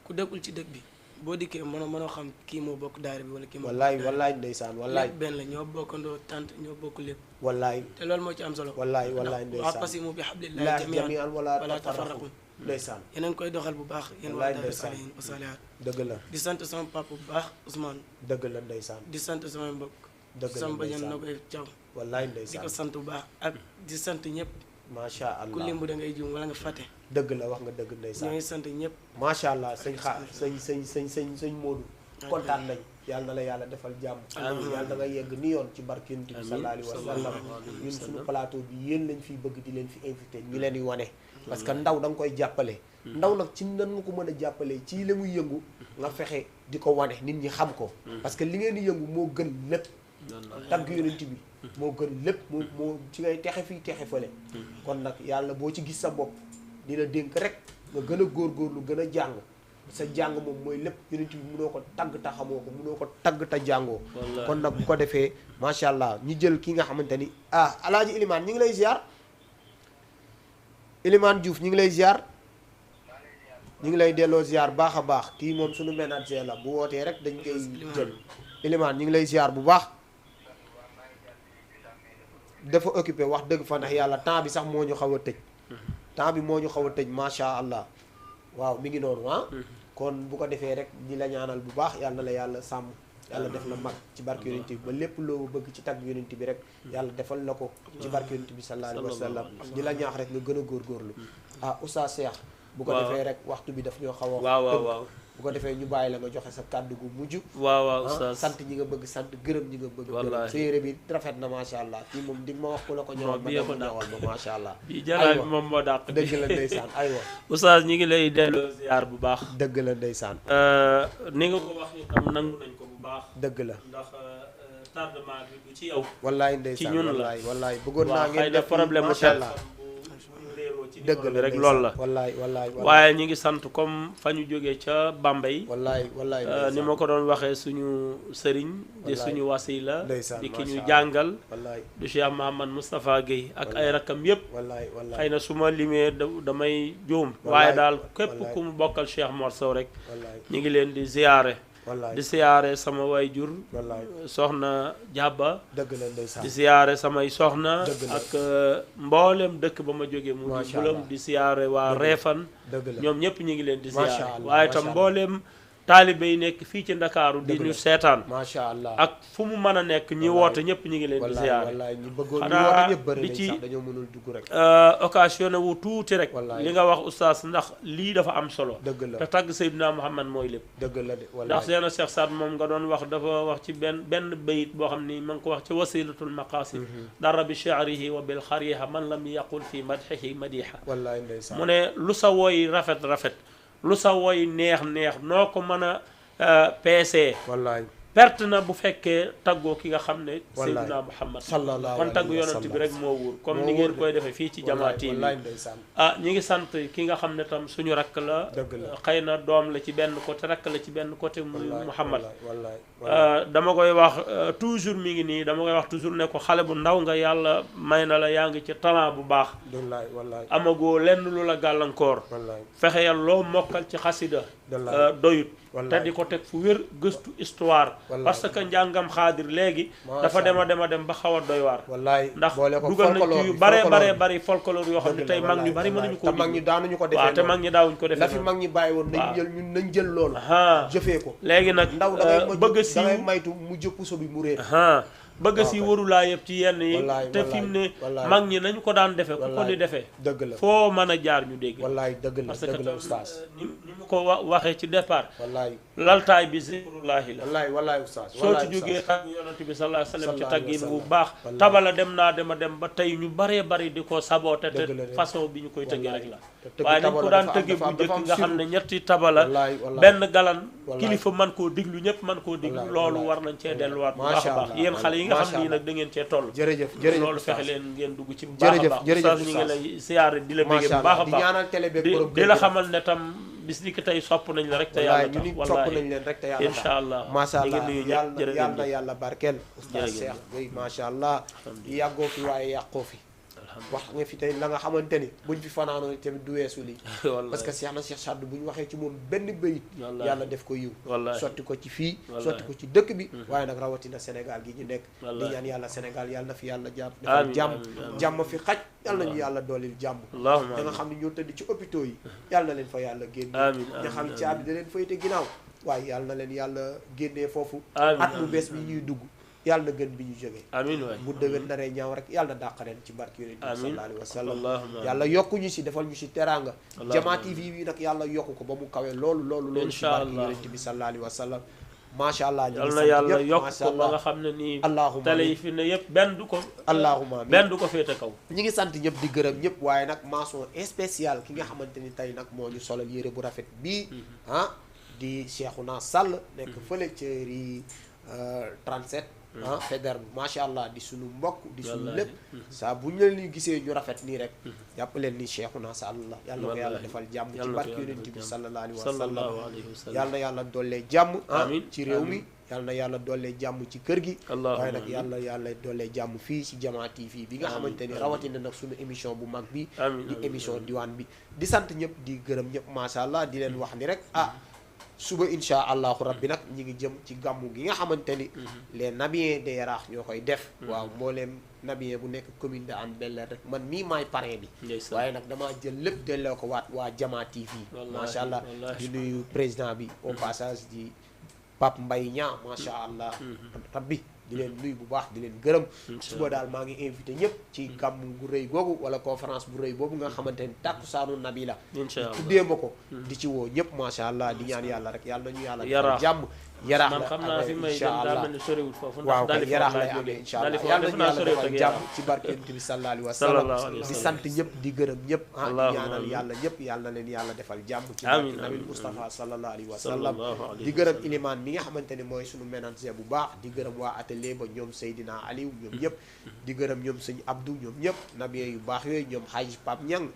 Speaker 5: ku dëkkul ci dëkk bi boo dikkee mënoo xam kii moo bokk daayira bi wala kii moo
Speaker 3: wallaay ndeysaan wallaay
Speaker 5: lépp benn la ñoo bokkandoo tant ñoo bokk lépp
Speaker 3: wallaay
Speaker 5: te loolu moo ci am solo
Speaker 3: wallaay ndeysaan
Speaker 5: wa'tasimu bi hablillahi jamii'an
Speaker 3: wala tafarraqu ndeysaan
Speaker 5: yéen a ngi koy doxal bu baax yéen waa daayira saalihiin wa saalihaat
Speaker 3: dëgg la
Speaker 5: di sant sama papa bu baax Ousmane
Speaker 3: dëgg la ndeysaan
Speaker 5: di sant samay mbokk
Speaker 3: dëgg la
Speaker 5: sama bajan na koy caw
Speaker 3: wallaay
Speaker 5: di
Speaker 3: ndeysaan
Speaker 5: ko sant bu baax ak di sant ñëpp
Speaker 3: macha allah
Speaker 5: ku limbu da ngay juum wala nga fàtte
Speaker 3: dëgg la wax nga dëgg ndeysaan
Speaker 5: ñooy sant ñëpp
Speaker 3: macha allah sëñ Modou kontaan nañ yàlla na la yàlla defal jàmm yàlla na nga yegg ni yoon ci barke Yonent bi sallallahu alayhi wa sallam ñun suñu plateau bi yéen lañ fiy bëgg di leen fi invité ñu leen di wane parce que ndaw da nga koy jàppale ndaw nag ci nan nga ko mën a jàppale ci li muy yëngu nga fexe di ko wane nit ñi xam ko parce que li ngeen di yëngu moo gën lépp tagg Yonent bi moo gën lépp moo ci ngay texe fii texe fële kon nag yàlla boo ci gis sa bopp di la dénk rek nga gën a góorgóorlu gën a jàng sa jàng moom mooy lépp Yonent bi mënoo ko tagg te xamoo ko mënoo ko tagg te jàngoo kon nag bu ko defee macha allah ñu jël ki nga xamante ni alaaji Ilimaan ñi ngi lay ziar Ilimaan Diouf ñi ngi lay ziar ñu ngi lay delloo ziar baax a baax kii moom suñu ménager la bu wootee rek dañ koy jël Ilimaan ñi ngi lay ziar bu baax dafa occupé wax dëgg fa ndax yàlla temps bi sax moo ñu xaw a tëj macha allah waaw mi ngi noonu kon bu ko defee rek di la ñaanal bu baax yàlla na la yàlla sàmm yàlla def la mag ci barke Yonent bi ba lépp loo bëgg ci tagg Yonent bi rek yàlla defal la ko ci barke Yonent bi sallallahu alayhi wa sallam di la ñaax rek nga gën a góorgóorlu Oustaz Cheikh bu ko defee rek waxtu bi daf ñoo xaw a
Speaker 4: waaw
Speaker 3: bu ko defee ñu bàyyi la nga joxe sa kàddu gu mujj
Speaker 4: waaw Oustaz
Speaker 3: sant ñi nga bëgg sant gërëm ñi nga bëgg gërëm sa yére bi rafet na macha allah kii moom di ma wax ku la ko ñëwal ma dem ñëwal ma macha allah
Speaker 4: bi jaraay bi moom moo dàq
Speaker 3: dëgg la ndeysaan aywa
Speaker 4: Oustaz ñi ngi lay delloo ziar bu baax
Speaker 3: dëgg la ndeysaan
Speaker 4: ni nga ko wax itam nangu nañ ko bu baax
Speaker 3: dëgg la
Speaker 4: ndax tardement bi du ci yow
Speaker 3: wallaay ndeysaan
Speaker 4: ci ñun la
Speaker 3: wallaay bëggoon naa ngeen
Speaker 4: def problème macha allah
Speaker 3: dëgg la
Speaker 4: rek loolu la
Speaker 3: wallaay
Speaker 4: waaye ñi ngi sant comme fa ñu jógee ca Bambey
Speaker 3: wallaay
Speaker 4: ni ma ko doon waxee suñu sëriñ di suñu wasila di ki ñu jàngal du Cheikh Mahamad Moustapha Guèye ak ay rakkam yépp xëy na su ma limee damay juum waaye daal képp ku mu bokkal Cheikh Mor Sow rek ñi ngi leen di ziyaare di siyaare sama waajur soxna Jàbba di siyaare samay soxna ak mboolem dëkk ba ma jógee mu bulam di siyaare waa Reefan ñoom ñëpp ñu ngi leen di siyaare waaye tam mboolem taalibe yi nekk fii ci Ndakaaru di ñu seetaan
Speaker 3: macha allah
Speaker 4: ak fu mu mën a nekk ñi woote ñëpp ñu ngi leen di siyaare xanaa di ci occasionné wu tuuti rek li nga wax oustaz ndax lii dafa am solo te tagg Seydina Muhammad mooy lépp ndax seena Cheikh Saad moom nga doon wax dafa wax ci benn bayit boo xam ni ma ngi ko wax ci wasilatul maqasid dara bi shi'rihi wa bil xariha man lam yaqul fi madhihi madiha mu ne lu sa woy rafet lu sa woy neex noo ko mën a peesee perte na bu fekkee taggoo ki nga xam ne Seydina Muhammad kon tagg yonent bi rek moo wóor comme ni ngeen koy defee fii ci Jama TV ñi ngi sant ki nga xam ne tam suñu rakk la xëy na doom la ci benn côté rakk la ci benn côté muy Muhammad dama koy wax toujours mi ngi nii dama koy wax toujours ne ko xale bu ndaw nga yàlla may na la yaa ngi ci talent bu baax amagoo lenn lu la gàllankoor fexe yàlla loo mokkal ci xasida doyut te di ko teg fu wér gëstu histoire parce que njàngam xaadir léegi dafa dem ba xaw a doy waar ndax dugal na ci yu bari folklore yoo xam ne tey mag ñu bari mënuñu ko mag ñi daanuñu ko defee te mag ñi daawuñu ko defee
Speaker 3: la fi mag ñi bàyyi woon nañ jël loolu jëfee ko
Speaker 4: léegi nag
Speaker 3: ndaw da ngay maytu mu jëpp so bi mu réer
Speaker 4: bëgg si warulaa yëpp ci yenn yi te fi mu ne mag ñi nañu ko daan defee ku ko ni defee
Speaker 3: dëgg la
Speaker 4: foo mën a jaar ñu dégg
Speaker 3: dëgg la
Speaker 4: parce que
Speaker 3: dëgg la oustaz
Speaker 4: ni mu ko waxee ci départ laltaay bi zikrullahi la
Speaker 3: wallaay oustaz
Speaker 4: soo ci jógee tagg yonent bi sallallahu alayhi wasallam ci taggin bu baax tabala dem ba tey ñu bëree bëri di ko saboote te façon bi ñu koy tëggee rek la waaye nañ ko daan tëggee bu njëkk nga xam ne ñetti tabala benn galan kilifa man koo diglu ñëpp man koo diglu loolu war nañ cee delluwaat bu baax a baax yéen xale yi nga xam nii nag da ngeen cee toll
Speaker 3: jërëjëf
Speaker 4: loolu fexe leen ngeen dugg ci bu baax a baax oustaz ñu ngi lay siyaare di la bëggee bu baax a baax di la xamal ne tam bis ni ki tey sopp nañ la rek te yàlla tax
Speaker 3: wallaahi sopp nañ leen rek te yàlla tax
Speaker 4: incha allah
Speaker 3: macha allah
Speaker 4: yàlla
Speaker 3: yàlla na yàlla barkeel oustaz Cheikh Gueye macha allah yàggoo fi waaye yàqoo fi wax nga fi tey la nga xamante ni buñ fi fanaanoo tamit du weesu lii parce que Cheikh na Cheikh Saddu bu ñu waxee ci moom benn bayit yàlla def ko yiw sotti ko ci fii sotti ko ci dëkk bi waaye nag rawatina Sénégal gi ñu nekk di ñaan yàlla Sénégal yàlla na fi yàlla defal jàmm fi xaj yàlla nañu yàlla doolil jàmm da nga xam ne ñoo tëdd ci hôpitaux yi yàlla na leen fa yàlla génn nga xam ne caabi da leen fayte ginnaaw waaye yàlla na leen yàlla génnee foofu at mu bees bi ñuy dugg yàlla na gën bi ñu jógee
Speaker 4: amiin waay
Speaker 3: bu dëgën naree ñaaw rek yàlla na dàq leen ci barke yonent bi sallallahu alayhi wa sallam yàlla yokku ñu si defal ñu si teraanga Jama TV bi nag yàlla yokku ko ba mu kawe loolu ci barke yonent bi sallallahu alayhi wa sallam macha allah
Speaker 4: yal na yàlla yokk ko ba nga xam ne nii télé yi fi ne yëpp benn du ko
Speaker 3: allahumma
Speaker 4: benn du ko féete kaw
Speaker 3: ñi ngi sant ñëpp di gërëm ñëpp waaye nag mention spéciale ki nga xamante ni tey nag moo ñu solal yére bu rafet bii di Cheikhouna Sall nekk fële ci ri 37 Faidherbe macha allah di sunu mbokk di sunu lépp saa bu ñu leen gisee ñu rafet nii rek jàpp leen ni Cheikhouna Sall la yàlla ko yàlla defal jàmm ci barke yonent bi sallallahu alayhi wa sallam yàlla na yàlla dollee jàmm ci réew mi yàlla na yàlla dollee jàmm ci kër gi waaye nag yàlla dollee jàmm fii ci Jama TV bi nga xamante ni rawatina nag sunu émission bu mag bi di émission diwaan bi di sant ñëpp di gërëm ñëpp macha allah di leen wax ni rek suba insha allahu rabbi nag ñi ngi jëm ci gàmmu gi nga xamante ni les nabiens de Yaraax ñoo koy def waaw mbooleem nabien bu nekk commune de Hann Bel-Air rek man mii maay parrain bi waaye nag damaa jël lépp delloo ko waat waa Jama TV macha allah di nuyu président bi au passage di Pape Mbaye Niang macha allah rabbi di leen nuyu bu baax di leen gërëm suba daal maa ngi invité ñëpp ci gàmmu gu rëy googu wala conférence bu rëy boobu nga xamante ni tàkkusaanu nabi la tuddee ma ko di ci woo ñëpp macha allah di ñaan yàlla rek yàlla nañu yàlla defal jàmm Yaraax la
Speaker 4: xam naa fi may dem daa mel ni soriwul foofu
Speaker 3: waaw kay Yaraax lay amee incha allah yàlla nañu yàlla defal jàmm ci barke Yonent bi sallallahu alayhi wa sallam di sant ñëpp di gërëm ñëpp di ñaanal yàlla ñëpp yàlla na leen yàlla defal jàmm ci barke Nabi Mustafa sallallahu alayhi wa sallam di gërëm ilimaan mi nga xamante ne mooy suñu ménager bu baax di gërëm waa atelier ba ñoom Seydina Aliou ñoom ñëpp di gërëm ñoom sëñ Abdou ñoom ñëpp nabiye yu baax yooyu ñoom Haji Pape Niang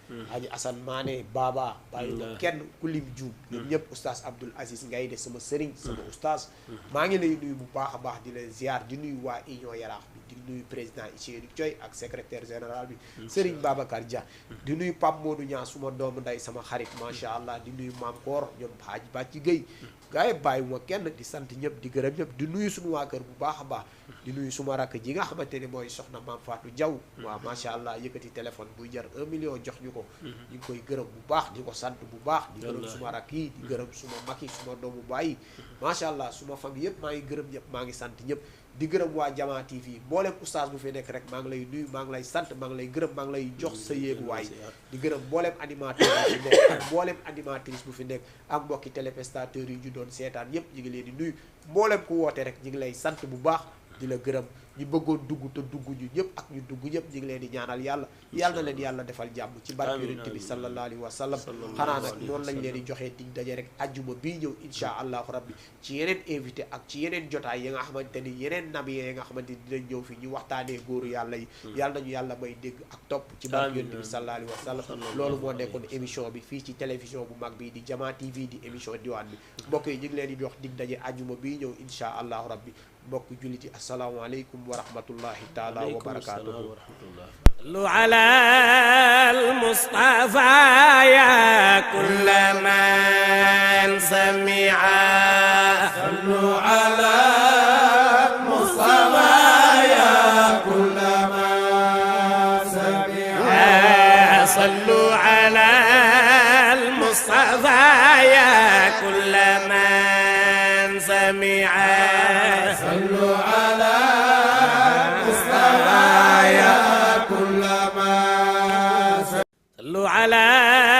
Speaker 3: Haji Assane Mané Baba bàyyi ma kenn ku lim juum ñoom ñëpp oustaz Abdoul Aziz Ngaye de sama sëriñ sama oustaz maa ngi lay nuyu bu baax a baax di leen ziar di nuyu waa Union Yaraax bi di nuyu président Ichéri Thioy ak secrétaire général bi Serigne Babacar Dia di nuyu Pape Modou Niang suma doomu nday sama xarit macha allah di nuyu Maam Koor ñoom Haji Bàcci Gueye gaa yi bàyyi ma kenn di sant ñëpp di gërëm ñëpp di nuyu suñu waa kër bu baax a baax di nuyu suma rakk ji nga xamante ne mooy soxna Maam Fatou Diaw waaw macha allah yëkkati téléphone buy jar 1 million jox ñu ko ñu ngi koy gërëm bu baax di ko sant bu baax di gërëm suma rakk yi di gërëm suma mag yi suma doomu baay macha allah suma famille yëpp maa ngi gërëm ñëpp maa ngi sant ñëpp di gërëm waa Jama TV mboolem oustaz bu fi nekk rek maa ngi lay nuyu maa ngi lay sant maa ngi lay gërëm maa ngi lay jox sa yéeguwaay di gërëm mboolem animateur bu fi nekk ak mboolem animatrice bu fi nekk ak mbokki téléspectateurs yi ñu doon seetaan yëpp ñu ngi leen di nuyu mboolem ku woote rek ñu ngi lay sant bu baax di la gërëm ñu bëggoon dugg te dugg ñu ñëpp ak ñu dugg ñëpp ñu ngi leen di ñaanal yàlla yàlla na leen yàlla defal jàmm ci barke yonent bi sallallahu alayhi wa sallam xanaa nag noonu lañ leen di joxee dig daje rek ajjuma bii ñëw insha allahu rabbi ci yeneen invité ak ci yeneen jotaay yi nga xamante ni yeneen nabi yi nga xamante ni dinañ ñëw fi ñu waxtaanee góoru yàlla yi yàlla nañu yàlla may dégg ak topp ci barke yonent bi sallallahu alayhi wa sallam loolu moo nekkoon émission bi fii ci télévision bu mag bi di Jama TV di émission diwaan bi mbokk yi ñu ngi leen di jox dig daje ajjuma bii ñëw insha allahu rabbi mbokk julliti assalaamu aleykum wa rahmatullahi taala wa barakatuhu
Speaker 5: صلوا على المصطفى يا كل من سمع
Speaker 2: صلوا على المصطفى يا كل من سمع
Speaker 5: صلوا على المصطفى يا كل من سمع
Speaker 2: صلوا على المصطفى يا